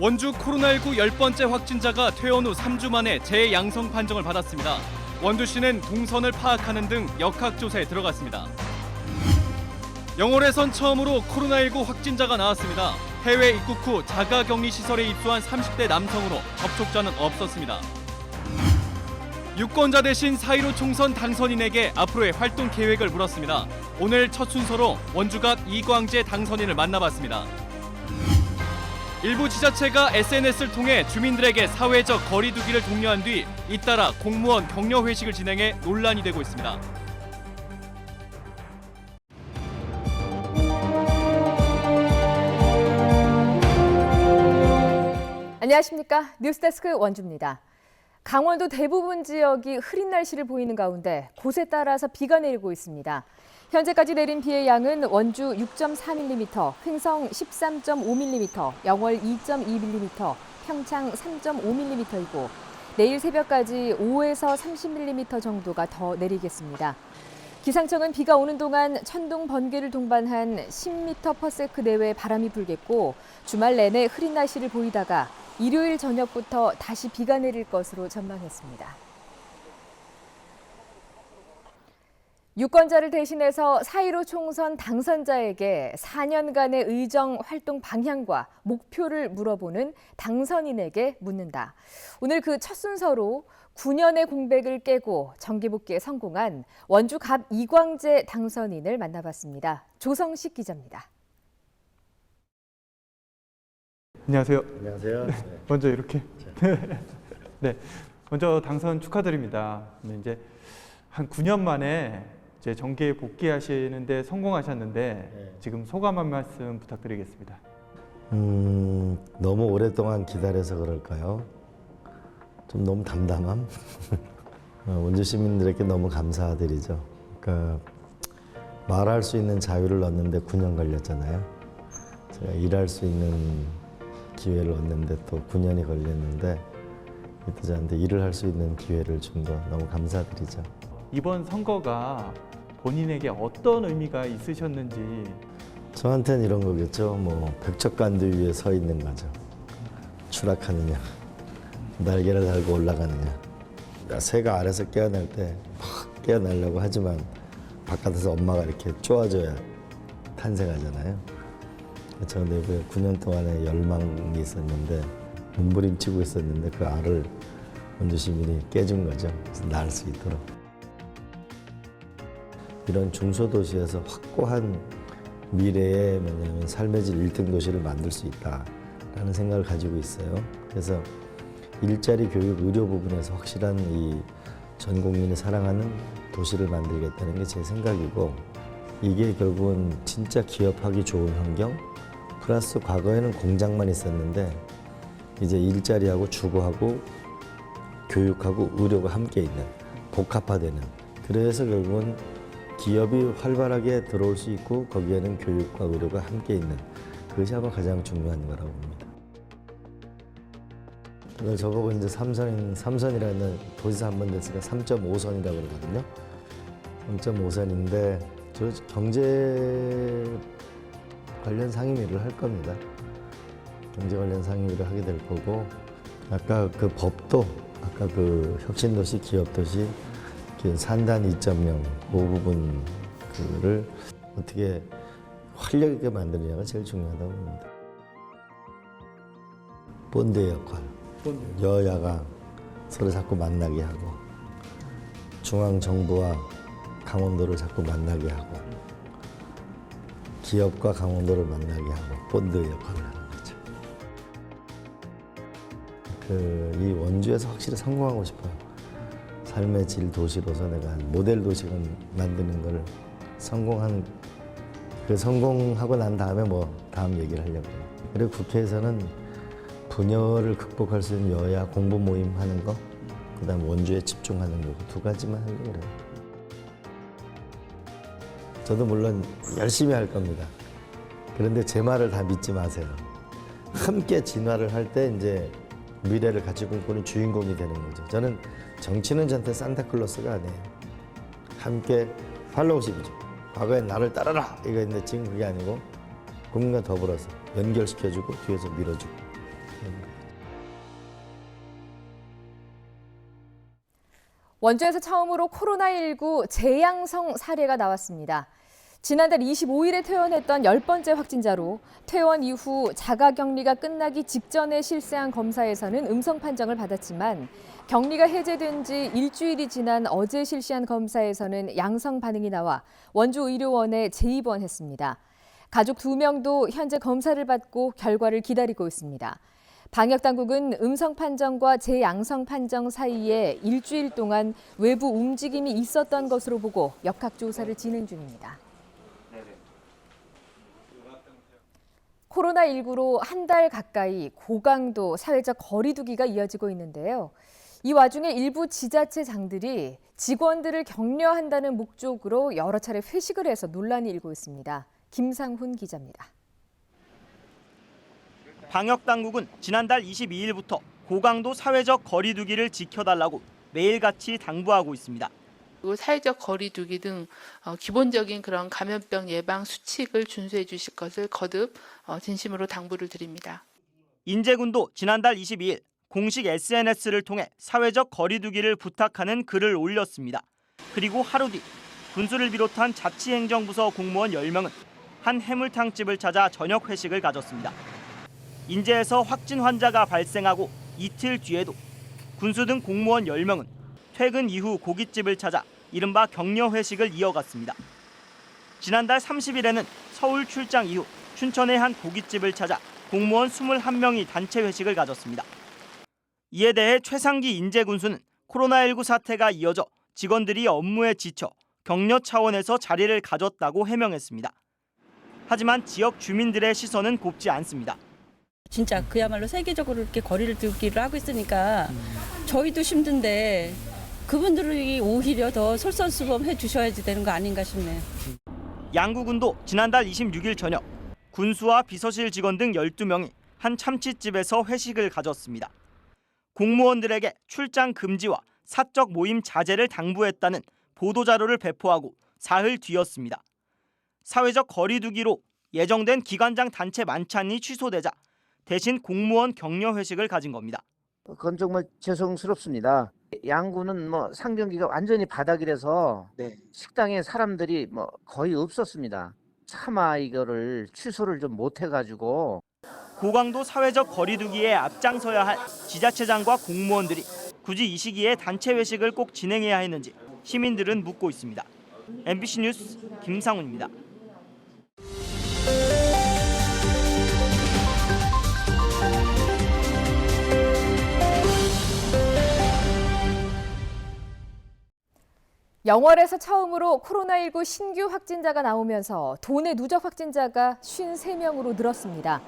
원주 코로나19 10번째 확진자가 퇴원 후 3주 만에 재양성 판정을 받았습니다. 원주시는 동선을 파악하는 등 역학조사에 들어갔습니다. 영월에선 처음으로 코로나19 확진자가 나왔습니다. 해외 입국 후 자가격리시설에 입소한 30대 남성으로 접촉자는 없었습니다. 유권자 대신 4.15 총선 당선인에게 앞으로의 활동 계획을 물었습니다. 오늘 첫 순서로 원주갑 이광재 당선인을 만나봤습니다. 일부 지자체가 SNS를 통해 주민들에게 사회적 거리 두기를 독려한 뒤 잇따라 공무원 격려 회식을 진행해 논란이 되고 있습니다. 안녕하십니까. 뉴스데스크 원주입니다. 강원도 대부분 지역이 흐린 날씨를 보이는 가운데 곳에 따라서 비가 내리고 있습니다. 현재까지 내린 비의 양은 원주 6.4mm, 횡성 13.5mm, 영월 2.2mm, 평창 3.5mm이고 내일 새벽까지 5에서 30mm 정도가 더 내리겠습니다. 기상청은 비가 오는 동안 천둥, 번개를 동반한 10m/s 내외의 바람이 불겠고 주말 내내 흐린 날씨를 보이다가 일요일 저녁부터 다시 비가 내릴 것으로 전망했습니다. 유권자를 대신해서 4.15 총선 당선자에게 4년간의 의정 활동 방향과 목표를 물어보는 당선인에게 묻는다. 오늘 그 첫 순서로 9년의 공백을 깨고 정기복귀에 성공한 원주갑 이광재 당선인을 만나봤습니다. 조성식 기자입니다. 안녕하세요. 안녕하세요. 먼저 이렇게. 네, 먼저 당선 축하드립니다. 이제 한 9년 만에 이제 정계에 복귀하시는데 성공하셨는데 지금 소감 한 말씀 부탁드리겠습니다. 너무 오랫동안 기다려서 그럴까요? 좀 너무 담담함? 원주 시민들에게 너무 감사드리죠. 그러니까 말할 수 있는 자유를 얻는데 9년 걸렸잖아요. 제가 일할 수 있는 기회를 얻는데 또 9년이 걸렸는데 저한테 일을 할 수 있는 기회를 준 거 너무 감사드리죠. 이번 선거가 본인에게 어떤 의미가 있으셨는지. 저한테는 이런 거겠죠. 뭐 백척간도 위에 서 있는 거죠. 추락하느냐, 날개를 달고 올라가느냐. 새가 알에서 깨어날 때 막 깨어나려고 하지만 바깥에서 엄마가 이렇게 쪼아줘야 탄생하잖아요. 저 내부에 9년 동안의 열망이 있었는데 몸부림치고 있었는데 그 알을 원주 시민이 깨준 거죠. 그래서 낳을 수 있도록. 이런 중소도시에서 확고한 미래에 뭐냐면 삶의 질 1등 도시를 만들 수 있다라는 생각을 가지고 있어요. 그래서 일자리, 교육, 의료 부분에서 확실한 이 전 국민이 사랑하는 도시를 만들겠다는 게 제 생각이고 이게 결국은 진짜 기업하기 좋은 환경 플러스 과거에는 공장만 있었는데 이제 일자리하고 주거하고 교육하고 의료가 함께 있는 복합화되는 그래서 결국은 기업이 활발하게 들어올 수 있고 거기에는 교육과 의료가 함께 있는 그것이 아마 가장 중요한 거라고 봅니다. 저보고 이제 삼선이라는 도지사 한 번 됐으니까 3.5선이라고 그러거든요. 3.5선인데 저 경제 관련 상임위를 할 겁니다. 경제 관련 상임위를 하게 될 거고 아까 그 법도 아까 그 혁신도시, 기업도시, 산단 2.0 그 부분 그를 어떻게 활력 있게 만드느냐가 제일 중요하다고 봅니다. 본드 역할, 여야가 서로 자꾸 만나게 하고 중앙정부와 강원도를 자꾸 만나게 하고 기업과 강원도를 만나게 하고 본드 역할을 하는 거죠. 이 원주에서 확실히 성공하고 싶어요. 삶의 질 도시로서 내가 모델 도시를 만드는 걸 성공하고 난 다음에 뭐 다음 얘기를 하려고 해요. 그리고 국회에서는 분열을 극복할 수 있는 여야 공부 모임 하는 거, 그다음 원주에 집중하는 거, 두 가지만 하려고 그래요. 저도 물론 열심히 할 겁니다. 그런데 제 말을 다 믿지 마세요. 함께 진화를 할 때 이제 미래를 같이 꿈꾸는 주인공이 되는 거죠. 저는 정치는 저한테 산타클로스가 아니에요. 함께 팔로우십이죠. 과거에 나를 따라라 이거 했는데 지금 그게 아니고 국민과 더불어서 연결시켜주고 뒤에서 밀어주고 원주에서 처음으로 코로나19 재양성 사례가 나왔습니다. 지난달 25일에 퇴원했던 10번째 확진자로 퇴원 이후 자가격리가 끝나기 직전에 실시한 검사에서는 음성 판정을 받았지만 격리가 해제된 지 일주일이 지난 어제 실시한 검사에서는 양성 반응이 나와 원주의료원에 재입원했습니다. 가족 2명도 현재 검사를 받고 결과를 기다리고 있습니다. 방역당국은 음성 판정과 재양성 판정 사이에 일주일 동안 외부 움직임이 있었던 것으로 보고 역학조사를 진행 중입니다. 코로나19로 한 달 가까이 고강도 사회적 거리 두기가 이어지고 있는데요. 이 와중에 일부 지자체장들이 직원들을 격려한다는 목적으로 여러 차례 회식을 해서 논란이 일고 있습니다. 김상훈 기자입니다. 방역당국은 지난달 22일부터 고강도 사회적 거리 두기를 지켜달라고 매일같이 당부하고 있습니다. 사회적 거리 두기 등 기본적인 그런 감염병 예방 수칙을 준수해 주실 것을 거듭 진심으로 당부를 드립니다. 인제군도 지난달 22일 공식 SNS를 통해 사회적 거리 두기를 부탁하는 글을 올렸습니다. 그리고 하루 뒤 군수를 비롯한 자치행정부서 공무원 10명은 한 해물탕집을 찾아 저녁 회식을 가졌습니다. 인제에서 확진 환자가 발생하고 이틀 뒤에도 군수 등 공무원 10명은 퇴근 이후 고깃집을 찾아 이른바 격려 회식을 이어갔습니다. 지난달 30일에는 서울 출장 이후 춘천의 한 고깃집을 찾아 공무원 21명이 단체 회식을 가졌습니다. 이에 대해 최상기 인제군수는 코로나19 사태가 이어져 직원들이 업무에 지쳐 격려 차원에서 자리를 가졌다고 해명했습니다. 하지만 지역 주민들의 시선은 곱지 않습니다. 진짜 그야말로 세계적으로 이렇게 거리를 두기를 하고 있으니까 저희도 힘든데 그분들이 오히려 더 솔선수범해 주셔야지 되는 거 아닌가 싶네요. 양구군도 지난달 26일 저녁 군수와 비서실 직원 등 12명이 한 참치집에서 회식을 가졌습니다. 공무원들에게 출장 금지와 사적 모임 자제를 당부했다는 보도자료를 배포하고 사흘 뒤였습니다. 사회적 거리 두기로 예정된 기관장 단체 만찬이 취소되자 대신 공무원 격려 회식을 가진 겁니다. 그건 정말 죄송스럽습니다. 양구는 상경기가 완전히 바닥이라서 식당에 사람들이 거의 없었습니다. 차마 이거를 취소를 좀 못해가지고 고강도 사회적 거리 두기에 앞장서야 할 지자체장과 공무원들이 굳이 이 시기에 단체 회식을 꼭 진행해야 했는지 시민들은 묻고 있습니다. MBC 뉴스 김상훈입니다. 영월에서 처음으로 코로나19 신규 확진자가 나오면서 도내 누적 확진자가 53명으로 늘었습니다.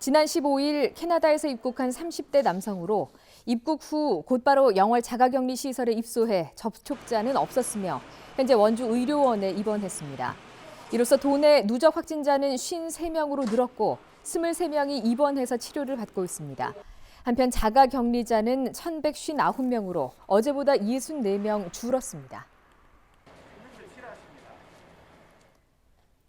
지난 15일 캐나다에서 입국한 30대 남성으로 입국 후 곧바로 영월 자가격리 시설에 입소해 접촉자는 없었으며 현재 원주 의료원에 입원했습니다. 이로써 도내 누적 확진자는 53명으로 늘었고 23명이 입원해서 치료를 받고 있습니다. 한편 자가격리자는 1,159명으로 어제보다 64명 줄었습니다.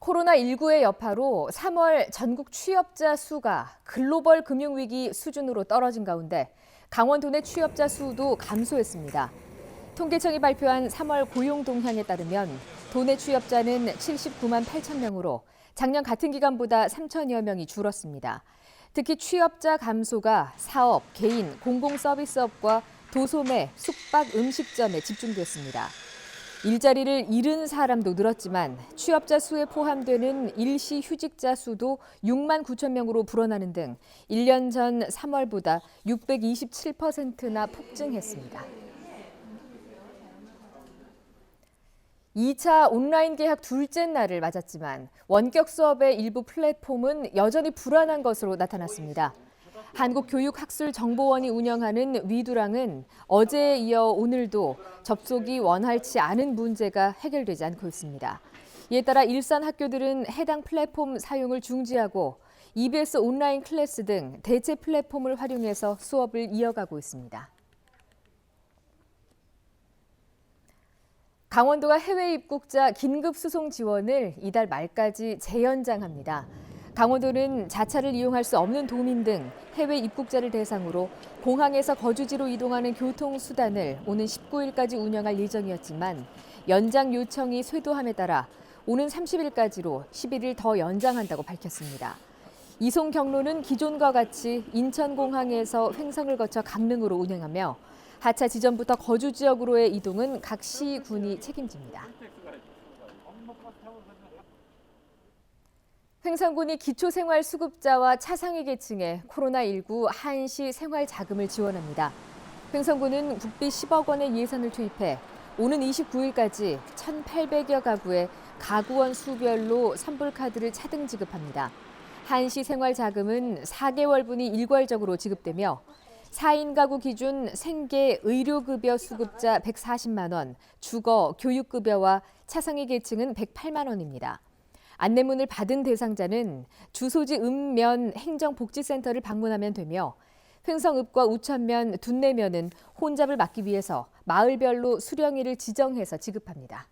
코로나19의 여파로 3월 전국 취업자 수가 글로벌 금융위기 수준으로 떨어진 가운데 강원도 내 취업자 수도 감소했습니다. 통계청이 발표한 3월 고용 동향에 따르면 도내 취업자는 79만 8천 명으로 작년 같은 기간보다 3천여 명이 줄었습니다. 특히 취업자 감소가 사업, 개인, 공공서비스업과 도소매, 숙박, 음식점에 집중됐습니다. 일자리를 잃은 사람도 늘었지만 취업자 수에 포함되는 일시 휴직자 수도 6만 9천 명으로 불어나는 등 1년 전 3월보다 627%나 폭증했습니다. 2차 온라인 개학 둘째 날을 맞았지만 원격 수업의 일부 플랫폼은 여전히 불안한 것으로 나타났습니다. 한국교육학술정보원이 운영하는 위두랑은 어제에 이어 오늘도 접속이 원활치 않은 문제가 해결되지 않고 있습니다. 이에 따라 일선 학교들은 해당 플랫폼 사용을 중지하고 EBS 온라인 클래스 등 대체 플랫폼을 활용해서 수업을 이어가고 있습니다. 강원도가 해외 입국자 긴급 수송 지원을 이달 말까지 재연장합니다. 강원도는 자차를 이용할 수 없는 도민 등 해외 입국자를 대상으로 공항에서 거주지로 이동하는 교통수단을 오는 19일까지 운영할 예정이었지만 연장 요청이 쇄도함에 따라 오는 30일까지로 11일 더 연장한다고 밝혔습니다. 이송 경로는 기존과 같이 인천공항에서 횡성을 거쳐 강릉으로 운행하며 하차 지점부터 거주 지역으로의 이동은 각 시군이 책임집니다. 횡성군이 기초생활수급자와 차상위 계층에 코로나19 한시 생활자금을 지원합니다. 횡성군은 국비 10억 원의 예산을 투입해 오는 29일까지 1,800여 가구에 가구원 수별로 선불카드를 차등 지급합니다. 한시 생활자금은 4개월분이 일괄적으로 지급되며 4인 가구 기준 생계 의료급여 수급자 140만 원, 주거, 교육급여와 차상위 계층은 108만 원입니다. 안내문을 받은 대상자는 주소지 읍면 행정복지센터를 방문하면 되며 횡성읍과 우천면, 둔내면은 혼잡을 막기 위해서 마을별로 수령일을 지정해서 지급합니다.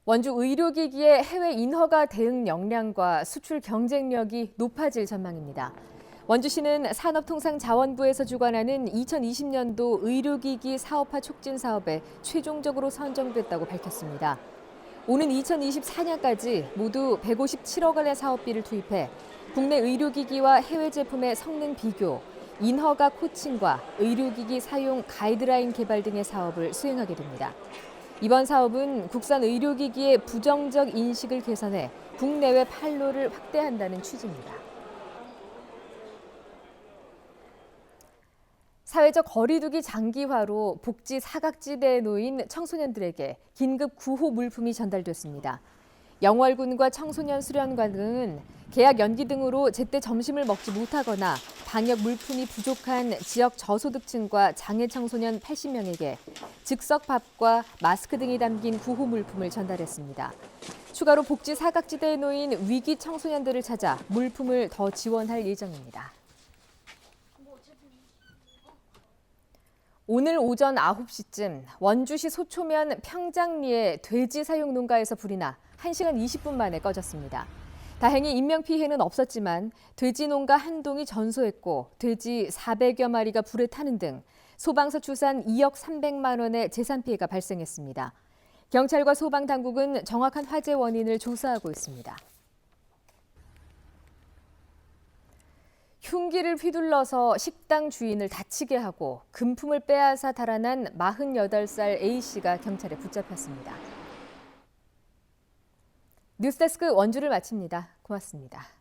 원주 의료기기의 해외 인허가 대응 역량과 수출 경쟁력이 높아질 전망입니다. 원주시는 산업통상자원부에서 주관하는 2020년도 의료기기 사업화 촉진 사업에 최종적으로 선정됐다고 밝혔습니다. 오는 2024년까지 모두 157억 원의 사업비를 투입해 국내 의료기기와 해외 제품의 성능 비교, 인허가 코칭과 의료기기 사용 가이드라인 개발 등의 사업을 수행하게 됩니다. 이번 사업은 국산 의료기기의 부정적 인식을 개선해 국내외 판로를 확대한다는 취지입니다. 사회적 거리두기 장기화로 복지 사각지대에 놓인 청소년들에게 긴급 구호 물품이 전달됐습니다. 영월군과 청소년 수련관 등은 계약 연기 등으로 제때 점심을 먹지 못하거나 방역 물품이 부족한 지역 저소득층과 장애 청소년 80명에게 즉석 밥과 마스크 등이 담긴 구호 물품을 전달했습니다. 추가로 복지 사각지대에 놓인 위기 청소년들을 찾아 물품을 더 지원할 예정입니다. 오늘 오전 9시쯤 원주시 소초면 평장리의 돼지 사육 농가에서 불이 나 1시간 20분 만에 꺼졌습니다. 다행히 인명피해는 없었지만 돼지 농가 한 동이 전소했고 돼지 400여 마리가 불에 타는 등 소방서 추산 2억 300만 원의 재산 피해가 발생했습니다. 경찰과 소방당국은 정확한 화재 원인을 조사하고 있습니다. 흉기를 휘둘러서 식당 주인을 다치게 하고 금품을 빼앗아 달아난 48살 A씨가 경찰에 붙잡혔습니다. 뉴스데스크 원주를 마칩니다. 고맙습니다.